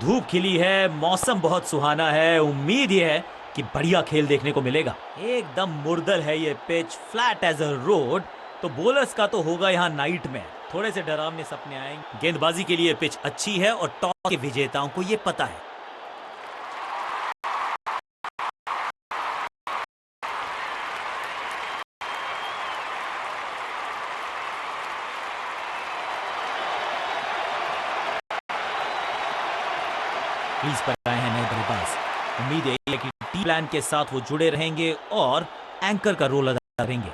धूप खिली है, मौसम बहुत सुहाना है। उम्मीद ये है कि बढ़िया खेल देखने को मिलेगा। एकदम मुर्दल है ये pitch, flat as a road. तो बॉलर्स का तो होगा यहाँ नाइट में, थोड़े से डरावने सपने आएंगे। गेंदबाजी के लिए पिच अच्छी है और टॉस के विजेताओं को ये पता है। क्रीज पर आए हैं नए बल्लेबाज। उम्मीद है कि टी प्लान के साथ वो जुड़े रहेंगे और एंकर का रोल अदा करेंगे।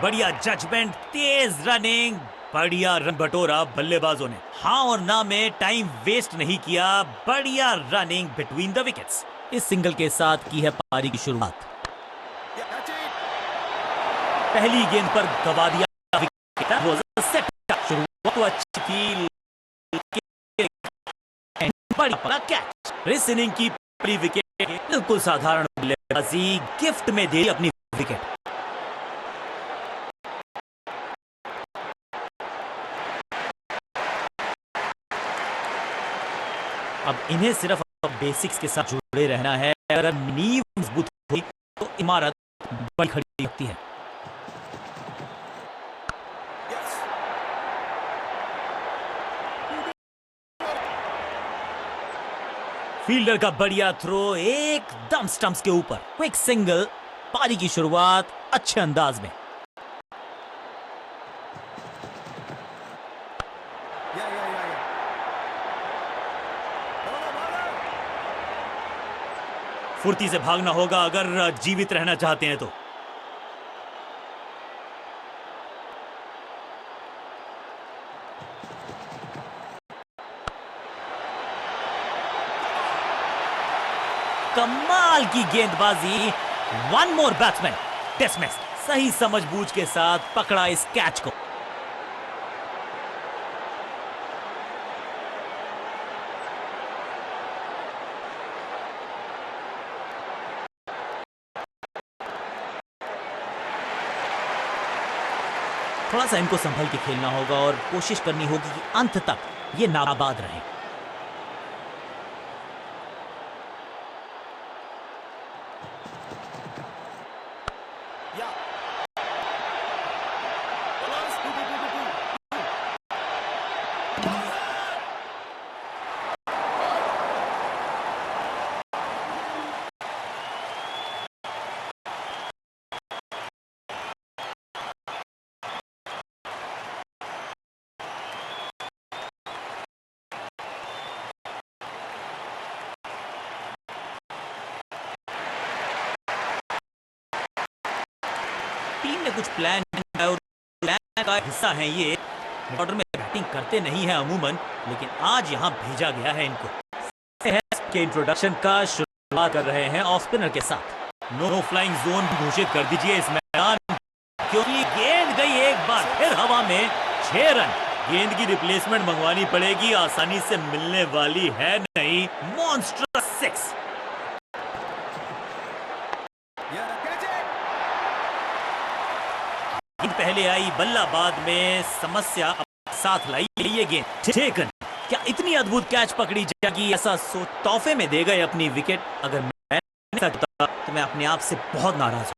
बढ़िया जजमेंट, तेज रनिंग, बढ़िया रन बटोरा बल्लेबाजों ने। हाँ और ना में टाइम वेस्ट नहीं किया। बढ़िया रनिंग बिटवीन द विकेट्स। इस सिंगल के साथ की है पारी की शुरुआत। पहली गेंद पर गवा दिया विकेट। शुरुआत तो अच्छी थी, बड़ा कैच। इस इनिंग की पहली विकेट बिल्कुल साधारण बल्लेबाजी, गिफ्ट में दे अपनी विकेट। अब इन्हें सिर्फ बेसिक्स के साथ जुड़े रहना है। अगर नींव मजबूत हुई तो इमारत बड़ी खड़ी होती है। फील्डर का बढ़िया थ्रो एकदम स्टंप्स के ऊपर। क्विक सिंगल, पारी की शुरुआत अच्छे अंदाज में। फुर्ती से भागना होगा अगर जीवित रहना चाहते हैं तो। कमाल की गेंदबाजी। One more batsman dismiss. सही समझबूझ के साथ पकड़ा इस कैच को। थोड़ा सा इनको संभल के खेलना होगा और कोशिश करनी होगी कि अंत तक ये नाबाद रहे। टीम ने कुछ प्लान और प्लान का हिस्सा है ये। बॉर्डर में बैटिंग करते नहीं है अमूमन, लेकिन आज यहां भेजा गया है इनको। के इंट्रोडक्शन का शुरुआत कर रहे हैं ऑफ स्पिनर के साथ। नो फ्लाइंग जोन घोषित कर दीजिए इस मैदान, क्योंकि गेंद गई एक बार फिर हवा में। 6 रन। गेंद की रिप्लेसमेंट मंगवानी पड़ेगी, आसानी से मिलने वाली है नहीं। मॉन्स्टरस 6। पहले आई बल्ला, बाद में समस्या साथ लाई ये गेंद। टेकन। क्या इतनी अद्भुत कैच पकड़ी जाएगी, ऐसा सोच तोहफे में दे गए अपनी विकेट। अगर मैं सकता तो मैं अपने आप से बहुत नाराज हूं।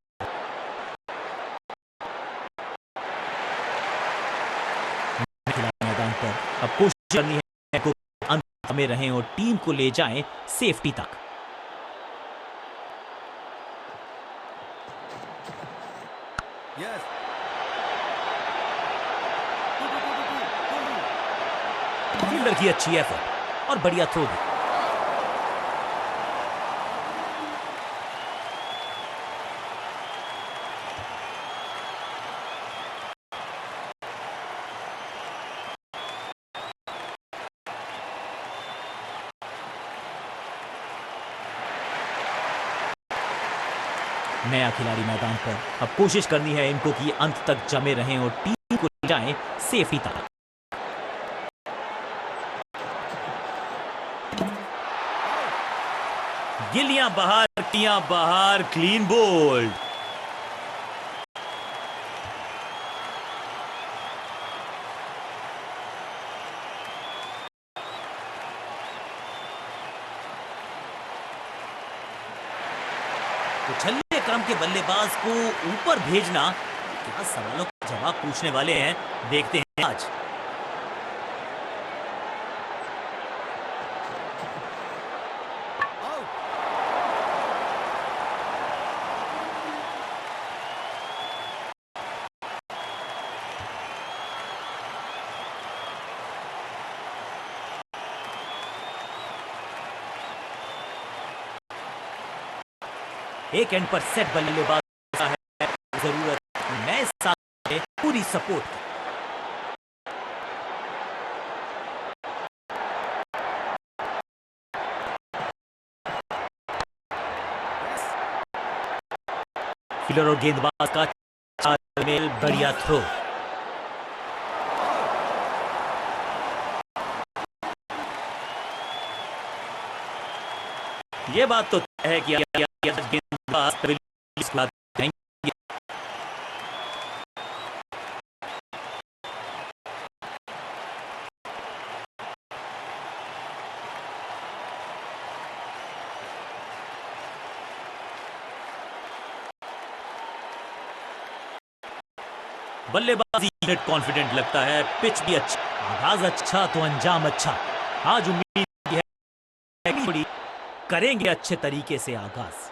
मैदान पर अब कोशिश करनी है को अंत में रहें और टीम को ले जाएं सेफ्टी तक। फील्डर की अच्छी एफर्ट और बढ़िया थ्रो भी। नया खिलाड़ी मैदान पर। अब कोशिश करनी है इनको कि अंत तक जमे रहें और टीम को ले जाएं सेफ्टी तक। गिल्लियां बाहर, किया बाहर, क्लीन बोल्ड। उछलने क्रम के बल्लेबाज को ऊपर भेजना, क्या सवालों का जवाब पूछने वाले हैं, देखते हैं आज। एक एंड पर सेट बल्लेबाज है, जरूरत नए साथ में पूरी सपोर्ट। फील्डर और गेंदबाज का तालमेल, बढ़िया थ्रो। ये बात तो तय है कि गेंदबाज बल्लेबाजी यूनिट कॉन्फिडेंट लगता है, पिच भी अच्छा, आगाज अच्छा तो अंजाम अच्छा। आज उम्मीद है करेंगे अच्छे तरीके से आगाज।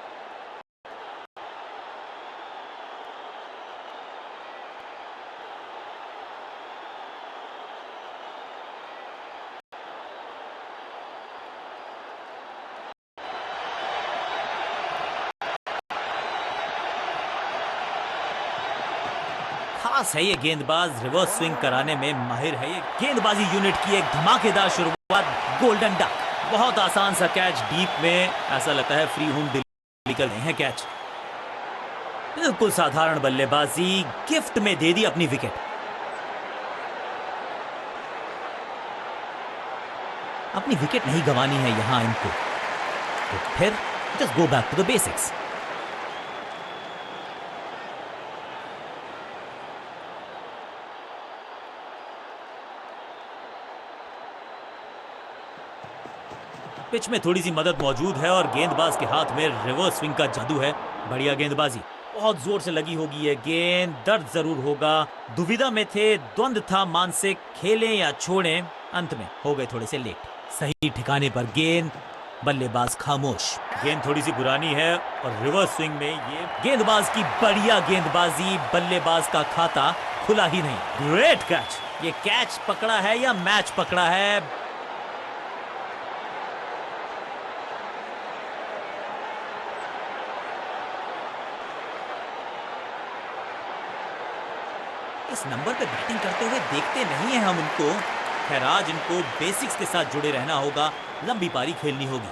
खास है ये गेंदबाज, रिवर्स स्विंग कराने में माहिर है। ये गेंदबाजी यूनिट की एक धमाकेदार शुरुआत, गोल्डन डक। बहुत आसान सा कैच डीप में, ऐसा लगता है फ्री होम निकल रहे हैं कैच। बिल्कुल साधारण बल्लेबाजी, गिफ्ट में दे दी अपनी विकेट। अपनी विकेट नहीं गंवानी है यहां इनको, तो फिर just go back to the basics. Pitch में थोड़ी सी मदद मौजूद है और गेंदबाज के हाथ में रिवर्स स्विंग का जादू है। बढ़िया गेंदबाजी, बहुत जोर से लगी होगी ये गेंद, दर्द जरूर होगा। दुविधा में थे, द्वंद था मानसिक, खेलें या छोड़ें, अंत में हो गए थोड़े से लेट। सही ठिकाने पर गेंद, बल्लेबाज खामोश। गेंद थोड़ी सी पुरानी है और रिवर्स स्विंग में ये गेंदबाज की बढ़िया गेंदबाजी, बल्लेबाज का खाता खुला ही नहीं। Great catch. ये कैच पकड़ा है या मैच पकड़ा है? इस नंबर पे बैटिंग करते हुए देखते नहीं है हम उनको। खैर आज इनको बेसिक्स के साथ जुड़े रहना होगा, लंबी पारी खेलनी होगी।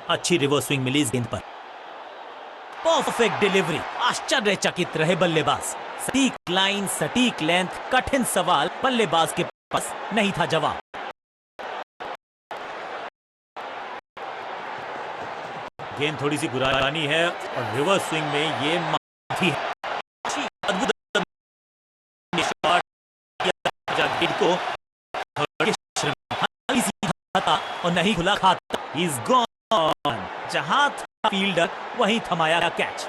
अच्छी रिवर्स स्विंग मिली इस गेंद पर, परफेक्ट डिलीवरी। आश्चर्यचकित रहे बल्लेबाज। सटीक लाइन, सटीक लेंथ, कठिन सवाल, बल्लेबाज के पास नहीं था जवाब। गेंद थोड़ी सी पुरानी है और रिवर्स स्विंग में ये माफी अद्भुत को और नहीं खुला खाता। Is gone. जहां था फील्डर वहीं थमाया कैच।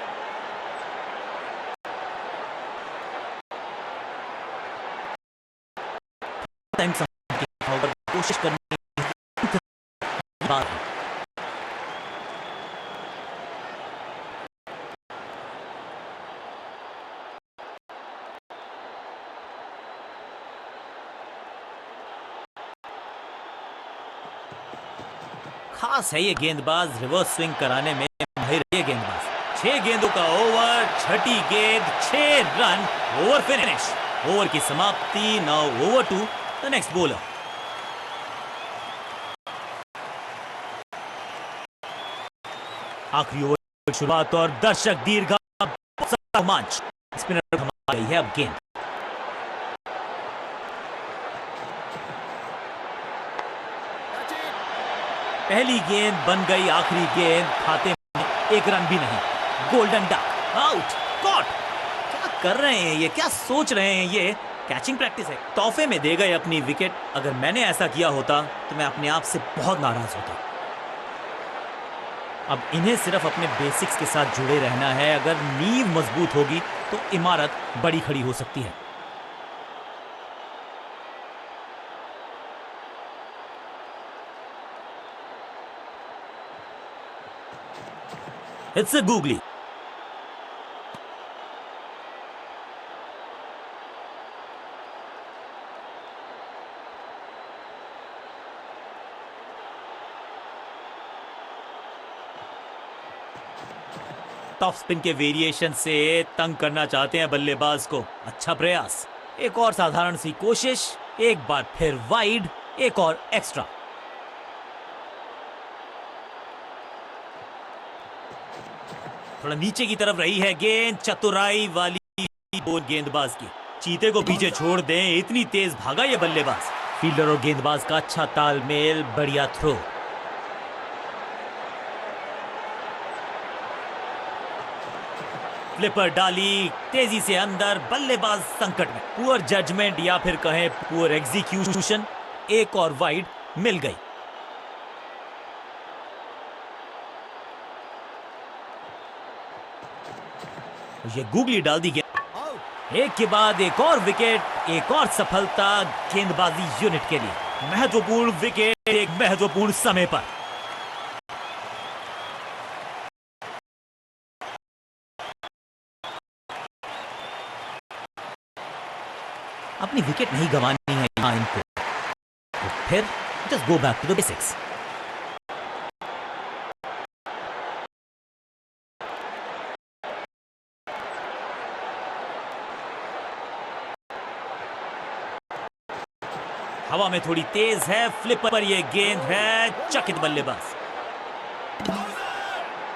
कोशिश करने की बात है। खास है ये गेंदबाज, रिवर्स स्विंग कराने में माहिर है ये गेंदबाज। 6 गेंदों का ओवर, छठी गेंद, 6 रन, ओवर फिनिश। ओवर की समाप्ति। Now over to the next bowler. आखिरी ओवर शुरुआत और दर्शक दीर्घा रोमांच। स्पिनर थमा गई है अब गेंद। पहली गेंद बन गई आखिरी गेंद, खाते में एक रन भी नहीं। Golden duck out, caught. क्या कर रहे हैं ये, क्या सोच रहे हैं ये? कैचिंग प्रैक्टिस है। तोहफे में दे गए अपनी विकेट। अगर मैंने ऐसा किया होता तो मैं अपने आप से बहुत नाराज होता। अब इन्हें सिर्फ अपने बेसिक्स के साथ जुड़े रहना है। अगर नींव मजबूत होगी तो इमारत बड़ी खड़ी हो सकती है। It's a googly. Top spin के वेरिएशन से तंग करना चाहते हैं बल्लेबाज को। अच्छा प्रयास, एक और साधारण सी कोशिश, एक बार फिर वाइड, एक और एक्स्ट्रा। थोड़ा नीचे की तरफ रही है गेंद, चतुराई वाली गेंदबाज की। चीते को पीछे छोड़ दें, इतनी तेज भागा ये बल्लेबाज। फील्डर और गेंदबाज का अच्छा तालमेल, बढ़िया थ्रो। फ्लिपर डाली, तेजी से अंदर, बल्लेबाज संकट में। पुअर जजमेंट या फिर कहें पुअर एग्जीक्यूशन। एक और वाइड मिल गई। ये गूगली डाल दी गेंद। एक के बाद एक और विकेट, एक और सफलता गेंदबाजी यूनिट के लिए। महत्वपूर्ण विकेट एक महत्वपूर्ण समय पर। अपनी विकेट नहीं गंवानी है यहां इनको, तो फिर just go back to the basics. हवा में थोड़ी तेज है, फ्लिप पर यह गेंद है, चकित बल्लेबाज।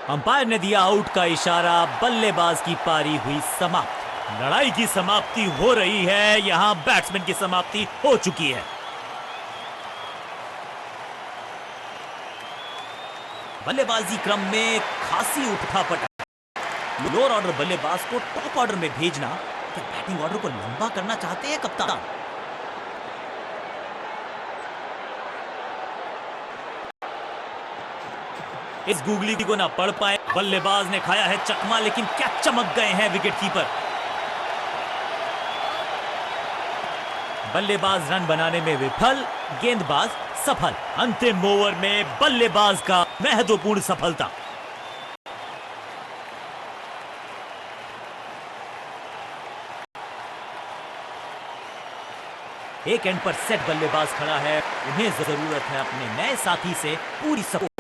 अंपायर ने दिया आउट का इशारा, बल्लेबाज की पारी हुई समाप्त। लड़ाई की समाप्ति हो रही है, यहां बैट्समैन की समाप्ति हो चुकी है। बल्लेबाजी क्रम में खासी उठापटक। लोअर ऑर्डर बल्लेबाज को टॉप ऑर्डर में भेजना, क्या बैटिंग ऑर्डर को लंबा करना चाहते हैं कप्तान? इस गूगली को ना पढ़ पाए, बल्लेबाज ने खाया है चकमा, लेकिन क्या चमक गए हैं विकेटकीपर। बल्लेबाज रन बनाने में विफल, गेंदबाज सफल। अंतिम ओवर में बल्लेबाज का महत्वपूर्ण सफलता। एक एंड पर सेट बल्लेबाज खड़ा है, उन्हें जरूरत है अपने नए साथी से पूरी सपोर्ट।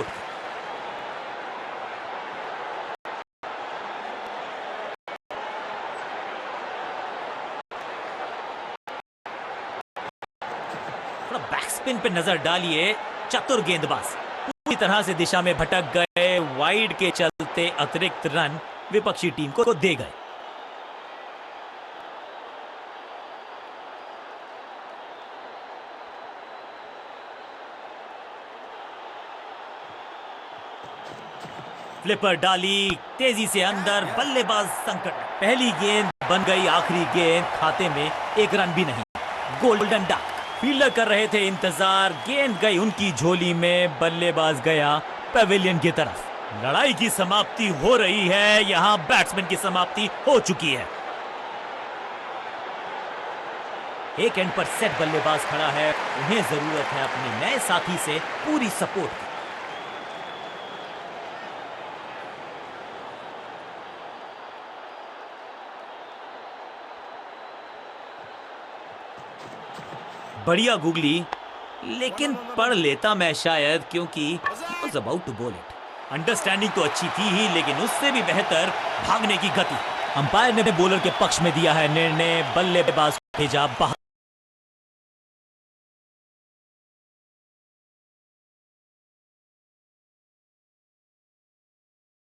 बैक स्पिन पे नजर डालिए, चतुर गेंदबाज पूरी तरह से दिशा में भटक गए। वाइड के चलते अतिरिक्त रन विपक्षी टीम को दे गए। फ्लिपर डाली, तेजी से अंदर, बल्लेबाज संकट। पहली गेंद बन गई आखिरी गेंद, खाते में एक रन भी नहीं। Golden duck. फील्डर कर रहे थे इंतजार, गेंद गई उनकी झोली में, बल्लेबाज गया पवेलियन की तरफ। लड़ाई की समाप्ति हो रही है, यहां बैट्समैन की समाप्ति हो चुकी है। एक एंड पर सेट बल्लेबाज खड़ा है, उन्हें जरूरत है अपने नए साथी से पूरी सपोर्ट की। बढ़िया गूगली, लेकिन पढ़ लेता मैं शायद, क्योंकि he was about to bowl it। Understanding तो अच्छी थी ही, लेकिन उससे भी बेहतर भागने की गति। अंपायर ने बॉलर के पक्ष में दिया है निर्णय, बल्लेबाज भेजा बाहर।